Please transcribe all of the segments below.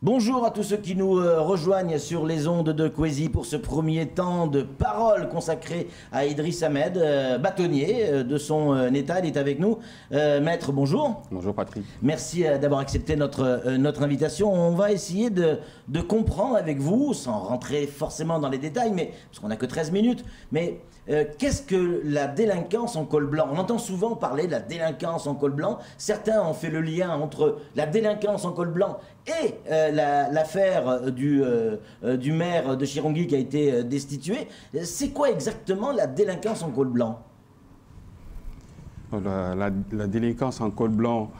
Bonjour à tous ceux qui nous rejoignent sur les ondes de Kwesi pour ce premier temps de parole consacré à Idriss Ahmed, bâtonnier de son État. Il est avec nous. Maître, bonjour. Bonjour Patrick. Merci d'avoir accepté notre invitation. On va essayer de comprendre avec vous, sans rentrer forcément dans les détails, mais, parce qu'on n'a que 13 minutes, mais qu'est-ce que la délinquance en col blanc? On entend souvent parler de la délinquance en col blanc. Certains ont fait le lien entre la délinquance en col blanc et l'affaire du maire de Chirongui qui a été destitué. C'est quoi exactement la délinquance en col blanc? La délinquance en col blanc,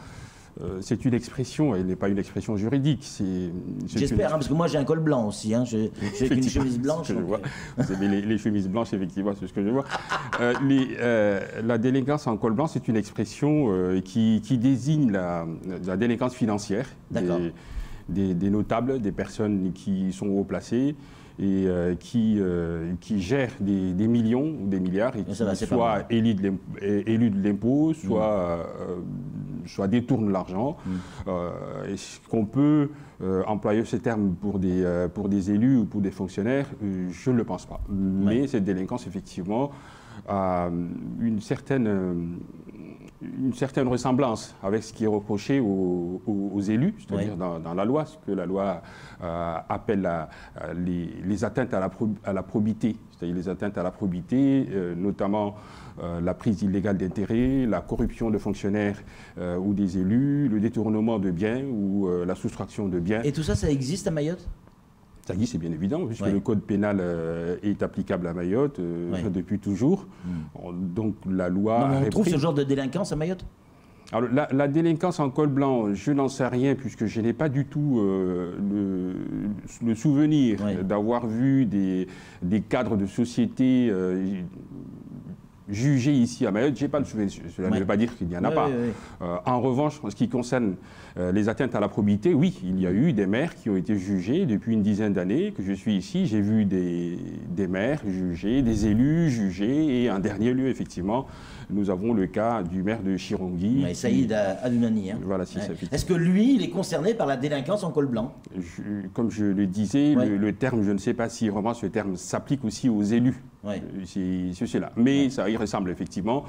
c'est une expression, elle n'est pas une expression juridique. J'espère, parce que moi j'ai un col blanc aussi, hein. J'ai une chemise blanche. Je vois. Vous avez les chemises blanches, effectivement, c'est ce que je vois. La délinquance en col blanc, c'est une expression qui désigne la délinquance financière des notables, des personnes qui sont haut placées et qui gèrent des millions ou des milliards et qui soit élus de l'impôt, soit détournent l'argent. Est-ce qu'on peut employer ce terme pour des élus ou pour des fonctionnaires? Je ne le pense pas. Mais cette délinquance, effectivement, a une certaine ressemblance avec ce qui est reproché aux élus, c'est-à-dire dans la loi, ce que la loi appelle les atteintes à la probité, c'est-à-dire les atteintes à la probité, notamment la prise illégale d'intérêts, la corruption de fonctionnaires ou des élus, le détournement de biens ou la soustraction de biens. Et tout ça, ça existe à Mayotte? Ça dit, c'est bien évident, puisque le code pénal est applicable à Mayotte depuis toujours. Donc la loi... Non, on trouve ce genre de délinquance à Mayotte? Alors, la délinquance en col blanc, je n'en sais rien, puisque je n'ai pas du tout le souvenir d'avoir vu des cadres de société jugés ici à Mayotte. Je n'ai pas le souvenir. Cela ne veut pas dire qu'il n'y en a pas. En revanche, en ce qui concerne les atteintes à la probité, oui, il y a eu des maires qui ont été jugés depuis une dizaine d'années que je suis ici. J'ai vu des maires jugés, des élus jugés, et en dernier lieu, effectivement, nous avons le cas du maire de Chirongui. Saïd Adounani. Hein. Voilà, Est-ce que lui, il est concerné par la délinquance en col blanc? Comme je le disais, le terme, je ne sais pas si vraiment ce terme s'applique aussi aux élus. C'est cela. Mais ça y ressemble effectivement.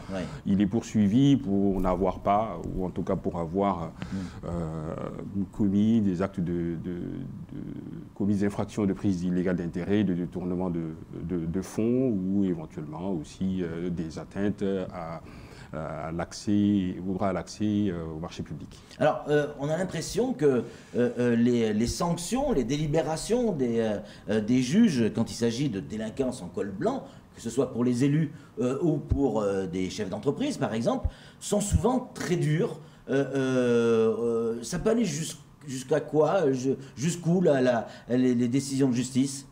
Il est poursuivi pour n'avoir pas, ou en tout cas pour avoir commis des actes commis des infractions de prise illégale d'intérêt, de détournement de fonds ou éventuellement aussi des atteintes à l'accès au marché public. Alors, on a l'impression que les sanctions, les délibérations des juges, quand il s'agit de délinquance en col blanc, que ce soit pour les élus ou pour des chefs d'entreprise, par exemple, sont souvent très dures. Ça peut aller jusqu'à quoi? Jusqu'où les décisions de justice?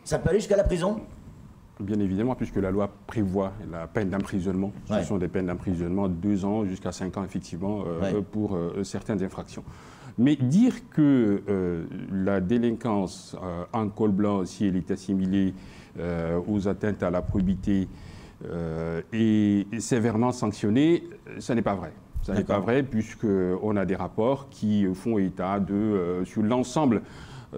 Ça peut aller jusqu'à la prison? Bien évidemment, puisque la loi prévoit la peine d'emprisonnement. Ce sont des peines d'emprisonnement de 2 ans jusqu'à 5 ans, effectivement, pour certaines infractions. Mais dire que la délinquance en col blanc, si elle est assimilée aux atteintes à la probité, est sévèrement sanctionnée, ce n'est pas vrai. Ce n'est pas vrai, puisqu'on a des rapports qui font état sur l'ensemble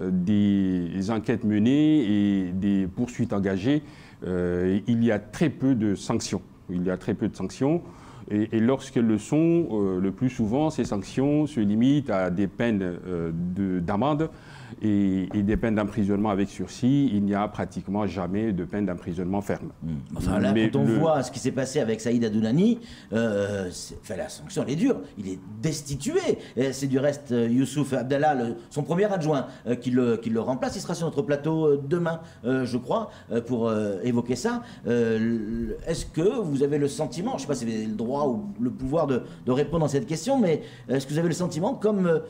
des enquêtes menées et des poursuites engagées, il y a très peu de sanctions. Il y a très peu de sanctions. Et lorsqu'elles le sont, le plus souvent, ces sanctions se limitent à des peines d'amende et des peines d'emprisonnement avec sursis. Il n'y a pratiquement jamais de peine d'emprisonnement ferme. Enfin là, quand on voit ce qui s'est passé avec Saïd Adounani, la sanction, elle est dure. Il est destitué. C'est du reste Youssouf Abdallah, son premier adjoint, qui le remplace. Il sera sur notre plateau demain, je crois, pour évoquer ça. Est-ce que vous avez le sentiment, je ne sais pas si vous avez le droit ou le pouvoir de répondre à cette question, mais est-ce que vous avez le sentiment, comme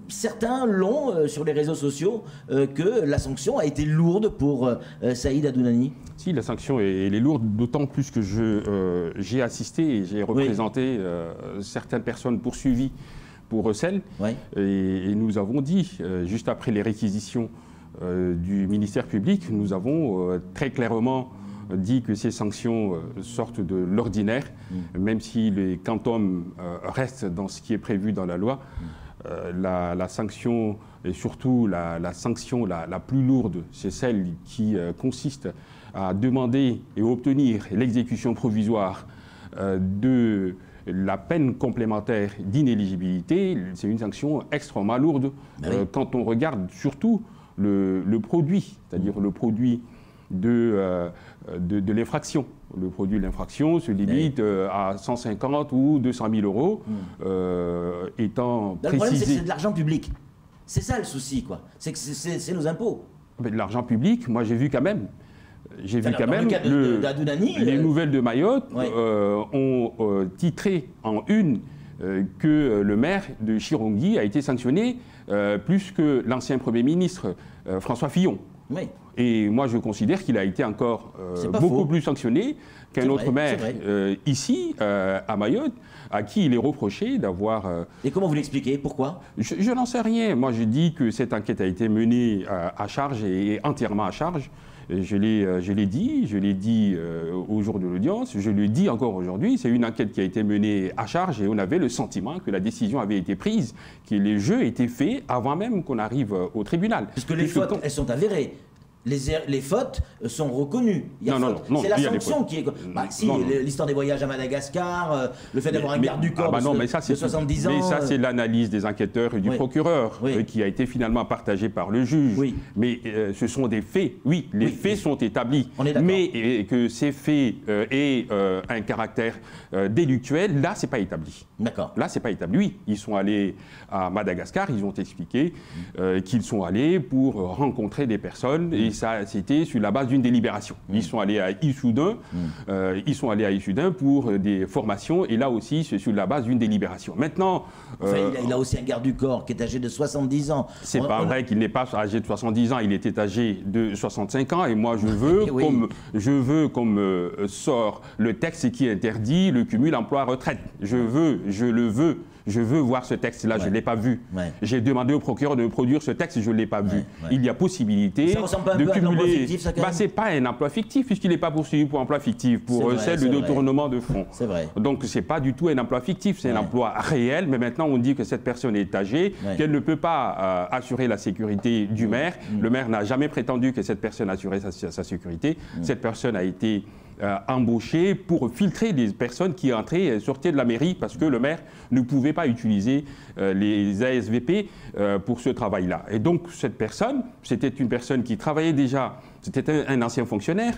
certains l'ont sur les réseaux sociaux, que la sanction a été lourde pour Saïd Adounani? Si, la sanction elle est lourde, d'autant plus que j'ai assisté et j'ai représenté certaines personnes poursuivies pour recel. Et nous avons dit, juste après les réquisitions du ministère public, nous avons très clairement dit que ces sanctions sortent de l'ordinaire, même si les quantums restent dans ce qui est prévu dans la loi. la sanction, et surtout la sanction la plus lourde, c'est celle qui consiste à demander et obtenir l'exécution provisoire de la peine complémentaire d'inéligibilité. C'est une sanction extrêmement lourde quand on regarde surtout le produit, c'est-à-dire le produit de l'infraction. Le produit de l'infraction se limite à 150 ou 200 000 euros, étant précisé... Le problème, c'est que c'est de l'argent public. C'est ça le souci, quoi. C'est que c'est nos impôts. Mais de l'argent public, moi j'ai vu quand même... J'ai vu quand même les nouvelles de Mayotte ont titré en une que le maire de Chirongui a été sanctionné plus que l'ancien Premier ministre François Fillon. Oui. Et moi, je considère qu'il a été encore beaucoup plus sanctionné qu'un autre maire ici, à Mayotte, à qui il est reproché d'avoir... Et comment vous l'expliquez? Pourquoi? Je n'en sais rien. Moi, je dis que cette enquête a été menée à charge et entièrement à charge. Je l'ai dit au jour de l'audience, je le dis encore aujourd'hui, c'est une enquête qui a été menée à charge et on avait le sentiment que la décision avait été prise, que les jeux étaient faits avant même qu'on arrive au tribunal. Parce que les fautes, elles sont avérées. Les fautes sont reconnues. Non, c'est la sanction qui est... l'histoire des voyages à Madagascar, le fait d'avoir un garde du corps de 70 ans... Mais ça, c'est l'analyse des enquêteurs et du procureur qui a été finalement partagée par le juge. Oui. Mais ce sont des faits. Oui, les faits sont établis. On est d'accord. Mais que ces faits aient un caractère délictuel, là, c'est pas établi. D'accord. Là, c'est pas établi. Oui, ils sont allés à Madagascar, ils ont expliqué qu'ils sont allés pour rencontrer des personnes et ça, c'était sur la base d'une délibération. Ils sont allés à Issoudun, pour des formations, et là aussi, c'est sur la base d'une délibération. Maintenant... il a aussi un garde du corps qui est âgé de 70 ans. C'est pas vrai qu'il n'est pas âgé de 70 ans, il était âgé de 65 ans, et moi, je veux qu'on me sort le texte qui interdit le cumul emploi-retraite. Je veux voir ce texte-là, je ne l'ai pas vu. J'ai demandé au procureur de me produire ce texte, je ne l'ai pas vu. Il y a possibilité de cumuler... Ce n'est pas un emploi fictif, puisqu'il n'est pas poursuivi pour emploi fictif, pour celle de détournement de fonds. C'est vrai. Donc ce n'est pas du tout un emploi fictif, c'est un emploi réel, mais maintenant on dit que cette personne est âgée, qu'elle ne peut pas assurer la sécurité du maire. Le maire n'a jamais prétendu que cette personne assurait sa sécurité. Cette personne a été... embauché pour filtrer les personnes qui entraient et sortaient de la mairie parce que le maire ne pouvait pas utiliser les ASVP pour ce travail-là. Et donc cette personne, c'était une personne qui travaillait déjà, c'était un ancien fonctionnaire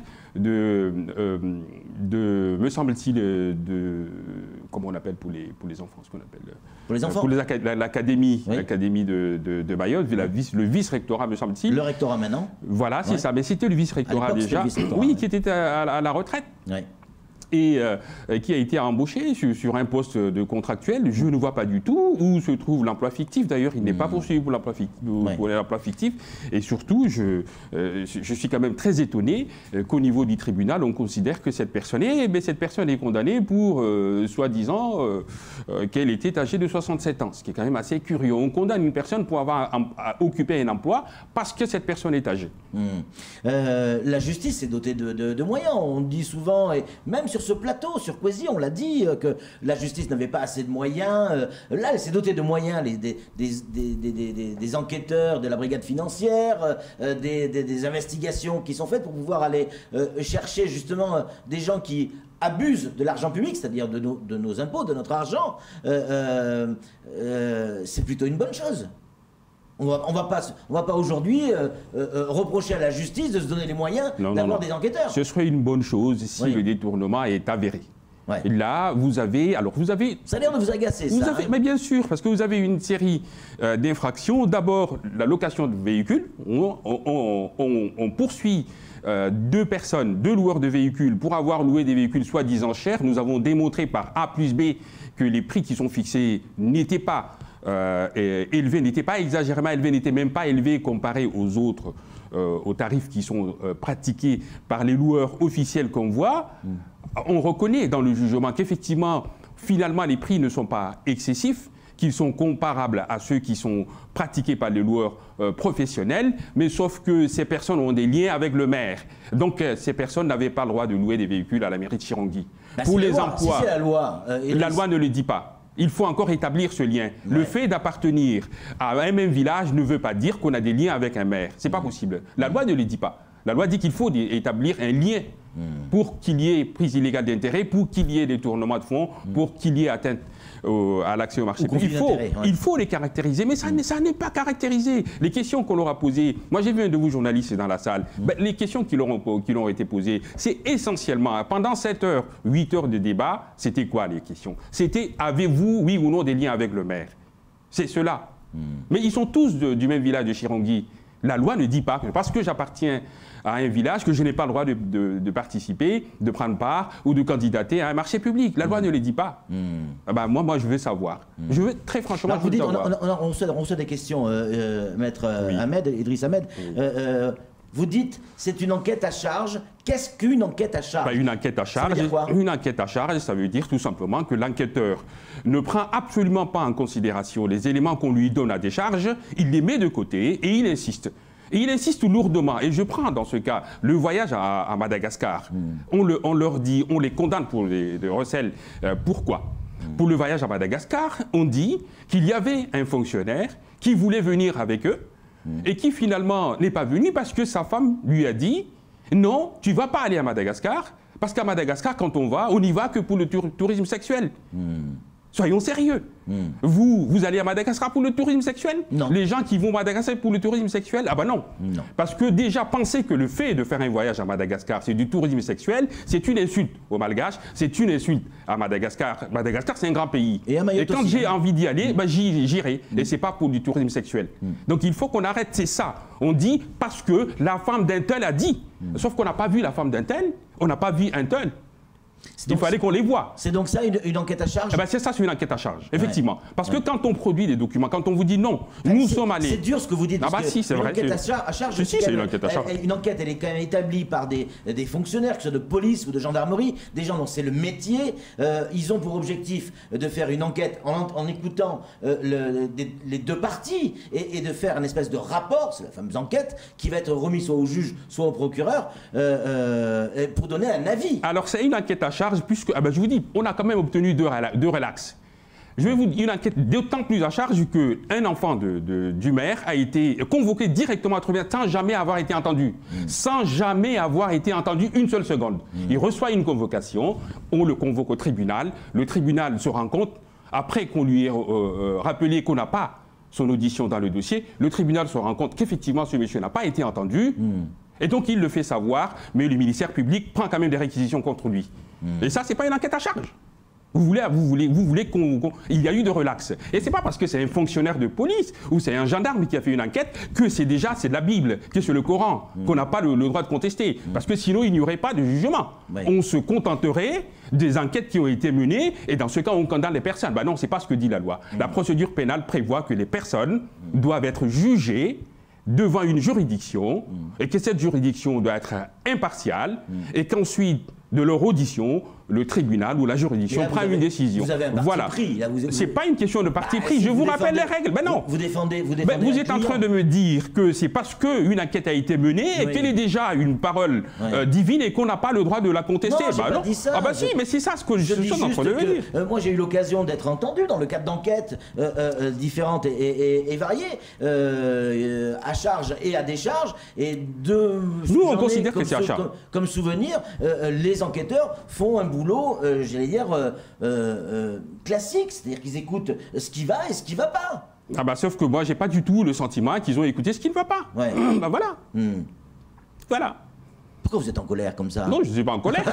me semble-t-il, comment on appelle pour les enfants, ce qu'on appelle... Pour les enfants? Pour l'académie de Mayotte, le vice-rectorat, me semble-t-il. Le rectorat maintenant? Voilà, c'est ça. Mais c'était le vice-rectorat déjà. Oui, qui était à la retraite. Oui. Et qui a été embauché sur un poste de contractuel. Je ne vois pas du tout où se trouve l'emploi fictif. D'ailleurs, il n'est pas poursuivi pour l'emploi fictif. Et surtout, je suis quand même très étonné qu'au niveau du tribunal, on considère que cette personne est condamnée pour, soi-disant, qu'elle était âgée de 67 ans. Ce qui est quand même assez curieux. On condamne une personne pour avoir occupé un emploi parce que cette personne est âgée. La justice est dotée de moyens. On dit souvent, et même sur ce plateau, sur Kwesi, on l'a dit, que la justice n'avait pas assez de moyens. Là, elle s'est dotée de moyens, des enquêteurs de la brigade financière, des investigations qui sont faites pour pouvoir aller chercher justement des gens qui abusent de l'argent public, c'est-à-dire de nos impôts, de notre argent. C'est plutôt une bonne chose. On va pas aujourd'hui reprocher à la justice de se donner les moyens d'avoir des enquêteurs. Ce serait une bonne chose si le détournement est avéré. Et là, vous avez... Ça a l'air de vous agacer, ça. Mais bien sûr, parce que vous avez une série d'infractions. D'abord, la location de véhicules. On poursuit deux loueurs de véhicules pour avoir loué des véhicules soi-disant chers. Nous avons démontré par A plus B que les prix qui sont fixés n'étaient pas élevés, n'étaient pas exagérément élevés, n'étaient même pas élevés comparés aux autres, aux tarifs qui sont pratiqués par les loueurs officiels qu'on voit. On reconnaît dans le jugement qu'effectivement, finalement, les prix ne sont pas excessifs, qu'ils sont comparables à ceux qui sont pratiqués par les loueurs professionnels, mais sauf que ces personnes ont des liens avec le maire. Donc, ces personnes n'avaient pas le droit de louer des véhicules à la mairie de Chirongui. Pour les emplois... Si c'est la loi... la loi ne le dit pas. Il faut encore établir ce lien. Le fait d'appartenir à un même village ne veut pas dire qu'on a des liens avec un maire. Ce n'est pas possible. La loi ne le dit pas. La loi dit qu'il faut établir un lien pour qu'il y ait prise illégale d'intérêt, pour qu'il y ait détournement de fonds, pour qu'il y ait atteinte à l'accès au marché public. Il faut les caractériser, mais ça n'est pas caractérisé. Les questions qu'on leur a posées, moi j'ai vu un de vous journalistes dans la salle, les questions qui leur ont été posées, c'est essentiellement, pendant 7 heures, 8 heures de débat, c'était quoi les questions? C'était, avez-vous, oui ou non, des liens avec le maire? C'est cela. Mais ils sont tous du même village de Chirangui. La loi ne dit pas que parce que j'appartiens à un village que je n'ai pas le droit de participer, de prendre part ou de candidater à un marché public. La loi ne le dit pas. Ah bah moi, je veux savoir. Je veux très franchement vous dites, on reçoit des questions, Maître Ahmed, Idriss Ahmed. Vous dites, c'est une enquête à charge. Qu'est-ce qu'une enquête à charge? Une enquête à charge, une enquête à charge, ça veut dire tout simplement que l'enquêteur ne prend absolument pas en considération les éléments qu'on lui donne à décharge, il les met de côté et il insiste. Et il insiste lourdement. Et je prends dans ce cas le voyage à Madagascar. On leur dit, on les condamne pour les recels. Pourquoi? Pour le voyage à Madagascar, on dit qu'il y avait un fonctionnaire qui voulait venir avec eux et qui finalement n'est pas venu parce que sa femme lui a dit « Non, tu ne vas pas aller à Madagascar parce qu'à Madagascar, quand on n'y va que pour le tourisme sexuel. » Soyons sérieux. Vous allez à Madagascar pour le tourisme sexuel? Non. Les gens qui vont à Madagascar pour le tourisme sexuel? Ah ben non. Parce que déjà, penser que le fait de faire un voyage à Madagascar, c'est du tourisme sexuel, c'est une insulte aux Malgaches, c'est une insulte à Madagascar. Madagascar, c'est un grand pays. Et quand j'ai envie d'y aller, j'irai. Et ce n'est pas pour du tourisme sexuel. Donc il faut qu'on arrête, c'est ça. On dit parce que la femme d'un tel a dit. Sauf qu'on n'a pas vu la femme d'un tel, on n'a pas vu un tel. Il fallait qu'on les voie. C'est donc ça une enquête à charge? C'est ça, c'est une enquête à charge, effectivement. Parce que quand on produit des documents, quand on vous dit non, nous sommes allés... C'est dur ce que vous dites. Si, c'est vrai. Une enquête à charge, c'est une enquête à charge. Une enquête, elle est quand même établie par des fonctionnaires, que ce soit de police ou de gendarmerie, des gens dont c'est le métier. Ils ont pour objectif de faire une enquête en écoutant les deux parties et de faire une espèce de rapport, c'est la fameuse enquête, qui va être remis soit au juge, soit au procureur, pour donner un avis. Alors c'est une enquête à charge, puisque, je vous dis, on a quand même obtenu deux relax. Je vais vous dire une enquête d'autant plus à charge qu'un enfant du maire a été convoqué directement à tribunal sans jamais avoir été entendu. Sans jamais avoir été entendu une seule seconde. Il reçoit une convocation, on le convoque au tribunal, le tribunal se rend compte, après qu'on lui ait rappelé qu'on n'a pas son audition dans le dossier, le tribunal se rend compte qu'effectivement ce monsieur n'a pas été entendu. Et donc il le fait savoir, mais le ministère public prend quand même des réquisitions contre lui. Et ça, c'est pas une enquête à charge. Vous voulez qu'il y a eu de relax. Et c'est pas parce que c'est un fonctionnaire de police ou c'est un gendarme qui a fait une enquête que c'est de la Bible, que c'est le Coran, qu'on n'a pas le droit de contester. Parce que sinon, il n'y aurait pas de jugement. On se contenterait des enquêtes qui ont été menées et dans ce cas, on condamne les personnes. Non, c'est pas ce que dit la loi. La procédure pénale prévoit que les personnes doivent être jugées devant une juridiction et que cette juridiction doit être impartiale et qu'ensuite, de leur audition, le tribunal ou la juridiction prend une décision. Vous avez un parti pris. C'est pas une question de parti pris. Je vous rappelle les règles. Non. Vous défendez vous êtes en train de me dire que c'est parce qu'une enquête a été menée et qu'elle est déjà une parole divine et qu'on n'a pas le droit de la contester. Non, pas dit ça. Si, mais c'est ça ce que je suis en train de me dire. Moi, j'ai eu l'occasion d'être entendu dans le cadre d'enquêtes différentes et variées, à charge et à décharge. Et nous, on considère que c'est à charge. Comme souvenir, les enquêteurs font un boulot, j'allais dire, classique, c'est-à-dire qu'ils écoutent ce qui va et ce qui ne va pas. Sauf que moi, j'ai pas du tout le sentiment qu'ils ont écouté ce qui ne va pas. Voilà. Voilà. Pourquoi vous êtes en colère comme ça? Non, je ne suis pas en colère.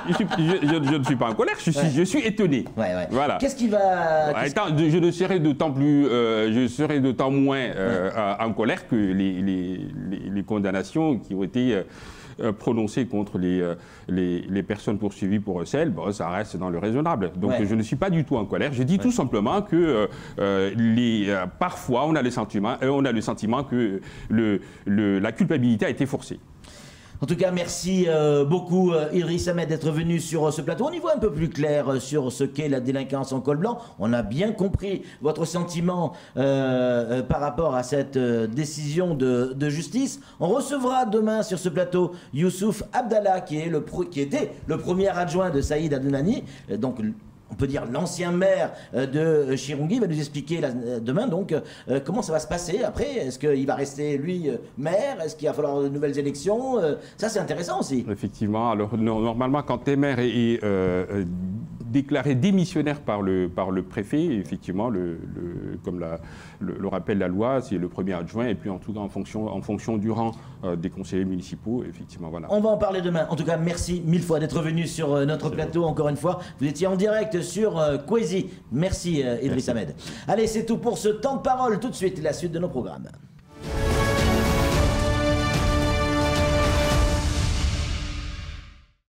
je ne suis pas en colère, je suis étonné. Voilà. Qu'est-ce qui va... Je ne serai d'autant plus, je serai d'autant moins en colère que les condamnations qui ont été prononcées contre les personnes poursuivies pour recel, ça reste dans le raisonnable. Donc je ne suis pas du tout en colère. Je dis tout simplement que parfois on a le sentiment que la culpabilité a été forcée. En tout cas, merci beaucoup Idriss Ahmed d'être venu sur ce plateau. On y voit un peu plus clair sur ce qu'est la délinquance en col blanc. On a bien compris votre sentiment par rapport à cette décision de justice. On recevra demain sur ce plateau Youssouf Abdallah, qui était le premier adjoint de Saïd Abdelnani, donc on peut dire l'ancien maire de Chirungui, va nous expliquer demain donc comment ça va se passer après. Est-ce qu'il va rester lui maire? Est-ce qu'il va falloir de nouvelles élections? Ça c'est intéressant aussi. Effectivement, alors normalement quand un maire est déclaré démissionnaire par le préfet, effectivement, comme le rappelle la loi, c'est le premier adjoint et puis en tout cas en fonction du rang des conseillers municipaux, effectivement, voilà. On va en parler demain. En tout cas, merci mille fois d'être venu sur notre plateau encore une fois. Vous étiez en direct sur Kwezi. Merci Idriss Ahmed. Allez, c'est tout pour ce temps de parole. Tout de suite, la suite de nos programmes.